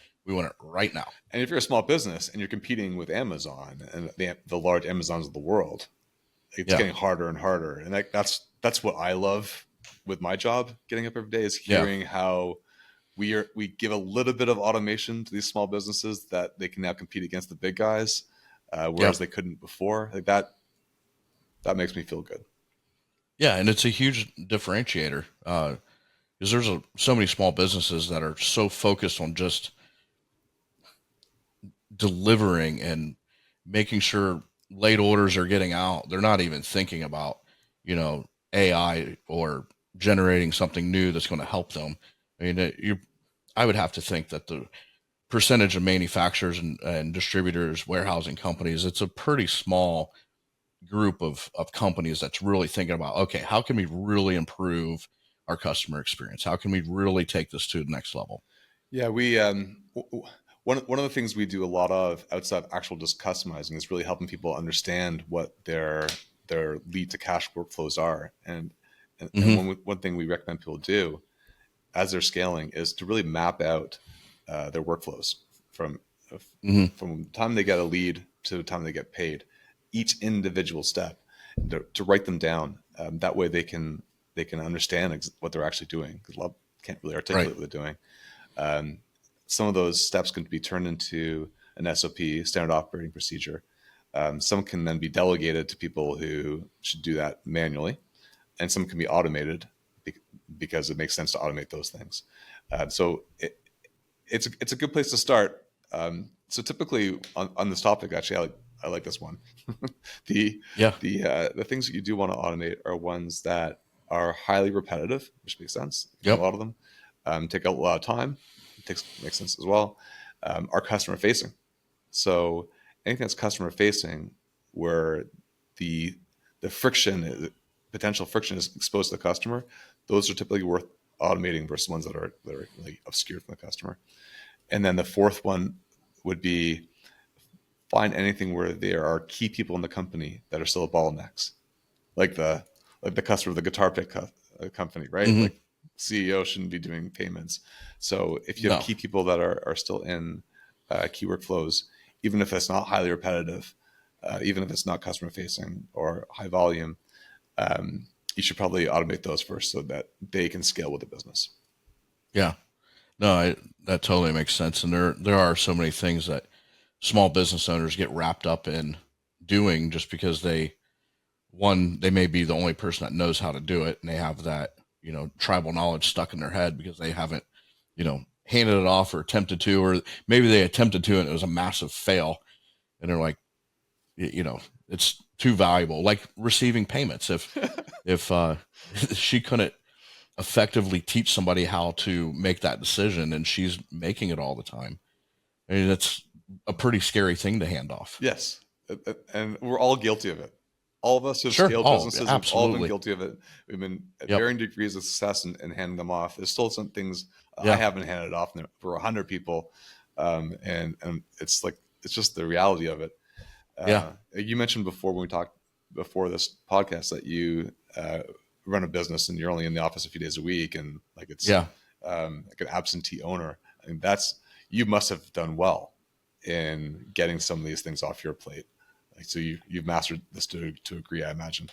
right now. And if you're a small business and you're competing with Amazon and the large Amazons of the world, it's Yeah, getting harder and harder. And that's what I love with my job. Getting up every day is yeah, hearing how we give a little bit of automation to these small businesses that they can now compete against the big guys, yeah, whereas they couldn't before. Like that makes me feel good. yeah, and it's a huge differentiator because so many small businesses that are so focused on just delivering and making sure late orders are getting out. They're not even thinking about, AI or generating something new that's going to help them. I mean, I would have to think that the percentage of manufacturers and distributors, warehousing companies, it's a pretty small group of companies that's really thinking about, okay, how can we really improve our customer experience? How can we really take this to the next level? Yeah, we one of the things we do a lot of outside of actual just customizing is really helping people understand what their lead to cash workflows are. And Hmm. one thing we recommend people do as they're scaling is to really map out their workflows from Hmm. from the time they get a lead to the time they get paid, each individual step, to write them down. That way they can understand what they're actually doing, because a lot can't really Right. articulate what they're doing. Um, some of those steps can be turned into an SOP, standard operating procedure. Some can then be delegated to people who should do that manually, and some can be automated because it makes sense to automate those things. It's a good place to start. So typically on this topic, actually, I like this one. the Yeah. the things that you do want to automate are ones that are highly repetitive, which makes sense. You do a Yep. lot of them, take a lot of time. Makes sense as well. Are customer facing. So anything that's customer facing, where the the friction, potential friction, is exposed to the customer, those are typically worth automating versus ones that are really obscured from the customer. And then the fourth one would be find anything where there are key people in the company that are still bottlenecks, like the customer of the guitar pick company, right? Hmm. Like CEO shouldn't be doing payments. So if you have No. key people that are still in key workflows, even if it's not highly repetitive, even if it's not customer facing or high volume, you should probably automate those first so that they can scale with the business. Yeah. No, that totally makes sense. And there are so many things that small business owners get wrapped up in doing just because they may be the only person that knows how to do it, and they have that, tribal knowledge stuck in their head because they haven't, handed it off or attempted to, or maybe they attempted to and it was a massive fail. And they're like, you know, it's too valuable. Like receiving payments. If she couldn't effectively teach somebody how to make that decision and she's making it all the time, I mean, that's a pretty scary thing to hand off. Yes, and we're all guilty of it. All of us who've Sure. scaled Oh, businesses, we've all been absolutely. guilty of it. We've been at Yep. varying degrees of success and handing them off. There's still some things I Yeah. haven't handed off for 100 people, and it's like it's just the reality of it. Yeah. You mentioned before when we talked before this podcast that you run a business and you're only in the office a few days a week, and like it's Yeah. like an absentee owner. I mean, that's you must have done well in getting some of these things off your plate. Like, so you've mastered this to a degree, I imagine.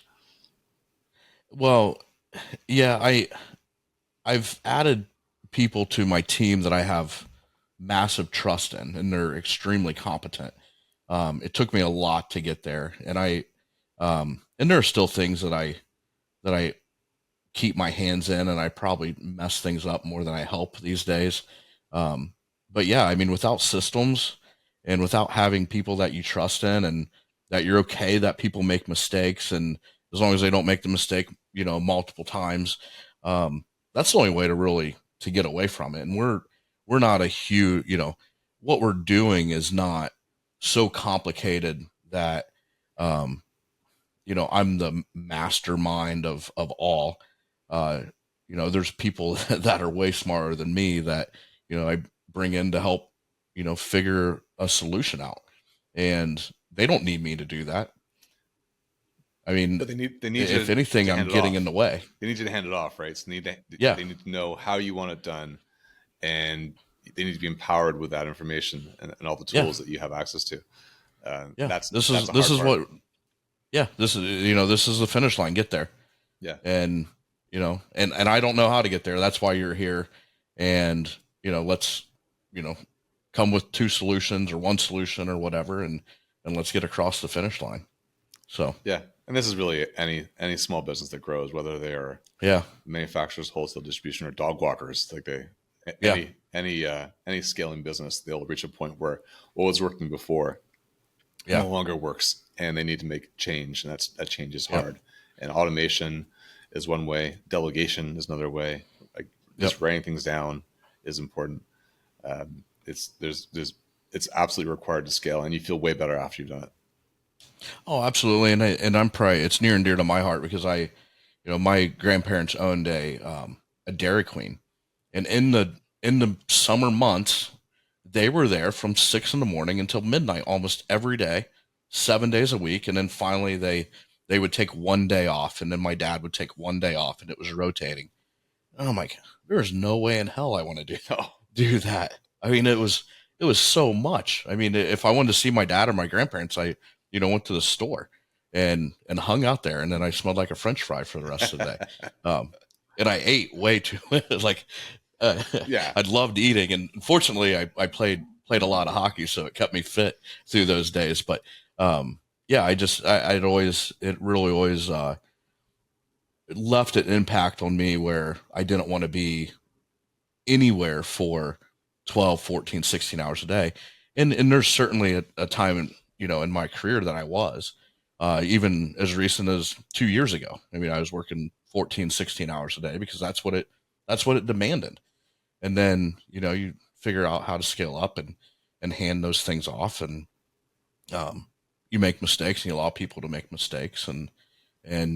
Well, yeah, I've added people to my team that I have massive trust in, and they're extremely competent. It took me a lot to get there, and there are still things that I keep my hands in, and I probably mess things up more than I help these days. Um, but yeah, I mean, without systems and without having people that you trust in, and that you're okay that people make mistakes, and as long as they don't make the mistake, multiple times, that's the only way to really to get away from it. And we're not a huge, what we're doing is not so complicated that um, I'm the mastermind of all. Uh, there's people that are way smarter than me that, I bring in to help, figure a solution out. And they don't need me to do that. I mean, But they need if you anything, to I'm hand it getting in off. the way. They need you to hand it off, right? So Yeah. they need to know how you want it done, and they need to be empowered with that information and all the Yeah. tools that you have access to. Yeah. That's a This hard is part. what, yeah, this is the finish line. Get there. Yeah, And, and I don't know how to get there. That's why you're here. And, let's, you know, come with two solutions or one solution or whatever, and let's get across the finish line. So, yeah. And this is really any small business that grows, whether they are yeah. manufacturers, wholesale distribution, or dog walkers. Like Yeah. any scaling business, they'll reach a point where what was working before Yeah. no longer works, and they need to make change, and that change is Yep. hard. And automation is one way. Delegation is another way. Like Yep. just writing things down is important. It's absolutely required to scale, and you feel way better after you've done it. Oh, absolutely. And I'm probably, it's near and dear to my heart because my grandparents owned a Dairy Queen, and in the summer months, they were there from 6 in the morning until midnight almost every day, 7 days a week. And then finally they would take one day off, and then my dad would take one day off, and it was rotating. Oh my God, there is no way in hell I want to do Oh, do that. I mean, it was so much. I mean, if I wanted to see my dad or my grandparents, I went to the store and hung out there, and then I smelled like a French fry for the rest of the day. Um, and I ate way too like yeah, I'd loved eating, and fortunately, I played a lot of hockey, so it kept me fit through those days. But yeah, I'd always, it really always it left an impact on me where I didn't want to be anywhere for 12, 14, 16 hours a day. And there's certainly a time in my career that I was, even as recent as 2 years ago. I mean, I was working 14, 16 hours a day because that's what it demanded. And then, you figure out how to scale up and hand those things off, and um, you make mistakes and you allow people to make mistakes, and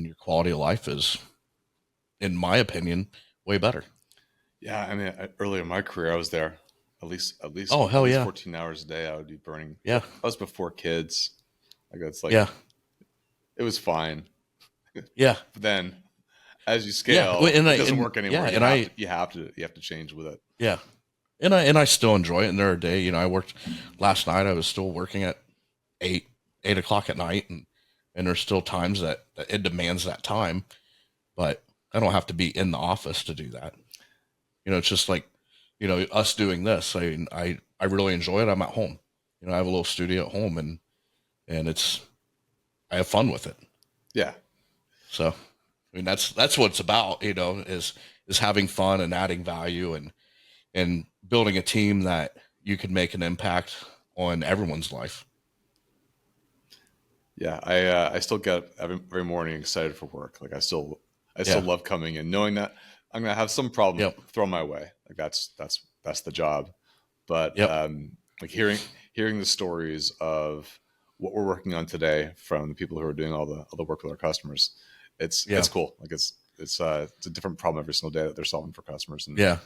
your quality of life is, in my opinion, way better. yeah. I mean, earlier in my career, I was there Oh, at hell least yeah. 14 hours a day. I would be burning. Yeah. But I was before kids. Like it's like Yeah. it was fine. Yeah. But then as you Yeah. Well, scale, it doesn't work yeah. anymore. And I, You have to change with it. yeah. And I still enjoy it. And there are days, I worked last night. I was still working at 8 o'clock at night, and there's still times that it demands that time, but I don't have to be in the office to do that. It's just like, us doing this. I really enjoy it. I'm at home. I have a little studio at home, and I have fun with it. Yeah. So, I mean, that's what it's about, is having fun and adding value, and building a team that you can make an impact on everyone's life. Yeah, I still get every morning excited for work. Like I still Yeah. love coming in, knowing that I'm gonna have some problem Yep. thrown my way. Like that's the job. But Yep. like hearing the stories of what we're working on today from the people who are doing all the work with our customers, Yeah. it's cool. Like it's a different problem every single day that they're solving for customers. And Yeah.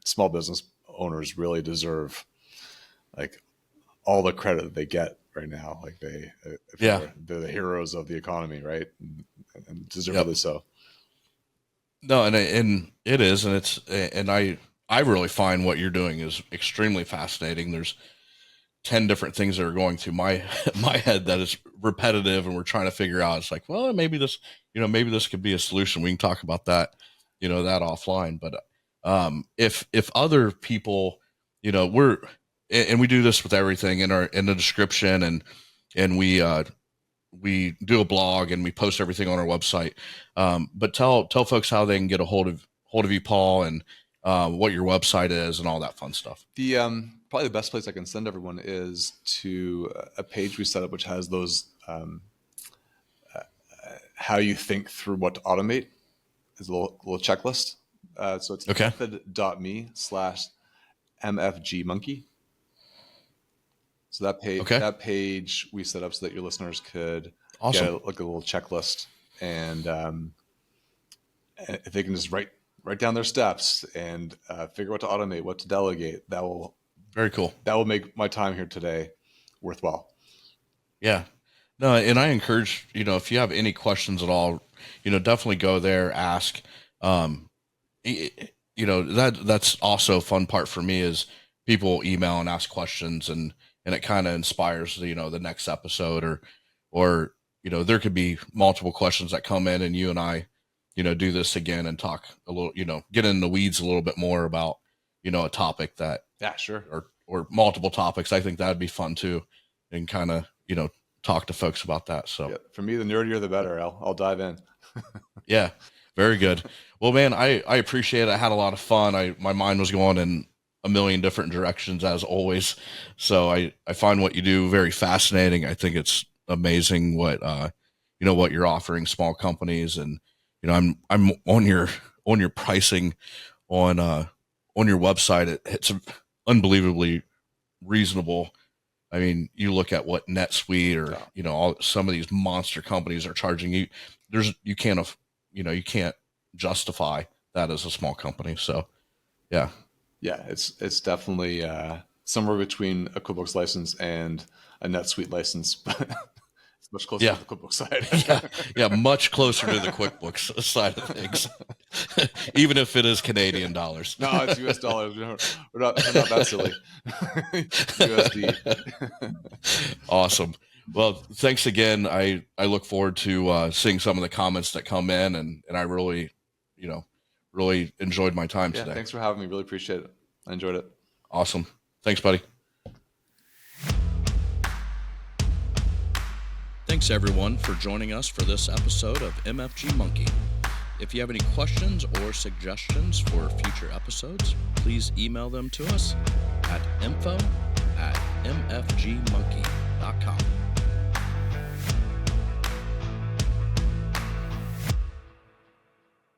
small business owners really deserve like all the credit that they get right now. Like Yeah. they're the heroes of the economy, right? And deservedly Yep. so. No, and it is, and I really find what you're doing is extremely fascinating. There's 10 different things that are going through my my head that is repetitive, and we're trying to figure out. It's like, well, maybe this could be a solution. We can talk about that, that offline. But if other people, we're, and we do this with everything in the description, and we do a blog and we post everything on our website. But tell folks how they can get a hold of you, Paul, and what your website is and all that fun stuff. probably the best place I can send everyone is to a page we set up, which has those how you think through what to automate. Is a little checklist. So it's Okay. method.me/MFG monkey. So that page we set up so that your listeners could Awesome. get a little checklist, and if they can just write down their steps and figure what to automate, what to delegate, that will Very cool. That will make my time here today worthwhile. Yeah. No, and I encourage, if you have any questions at all, definitely go there, ask. That's also a fun part for me is people email and ask questions, and it kind of inspires, the next episode, or there could be multiple questions that come in, and you and I, do this again and talk a little, get in the weeds a little bit more about, a topic that, Yeah, sure. or multiple topics. I think that'd be fun too, and kind of, talk to folks about that. So yeah, for me, the nerdier, the better. I'll dive in. yeah, very good. Well, man, I appreciate it. I had a lot of fun. My mind was going in a million different directions as always. So I find what you do very fascinating. I think it's amazing what, what you're offering small companies, and, I'm on your pricing on your website. It's unbelievably reasonable. I mean, you look at what NetSuite or, some of these monster companies are charging you. You can't justify that as a small company. So, yeah. Yeah, it's definitely somewhere between a QuickBooks license and a NetSuite license, but it's much closer to the QuickBooks side. yeah, much closer to the QuickBooks side of things, even if it is Canadian dollars. No, it's US dollars. We're not that silly. USD. Awesome. Well, thanks again. I look forward to seeing some of the comments that come in, and I really, really enjoyed my time today. Thanks for having me. Really appreciate it. I enjoyed it. Awesome. Thanks, buddy. Thanks, everyone, for joining us for this episode of MFG Monkey. If you have any questions or suggestions for future episodes, please email them to us at info@mfgmonkey.com.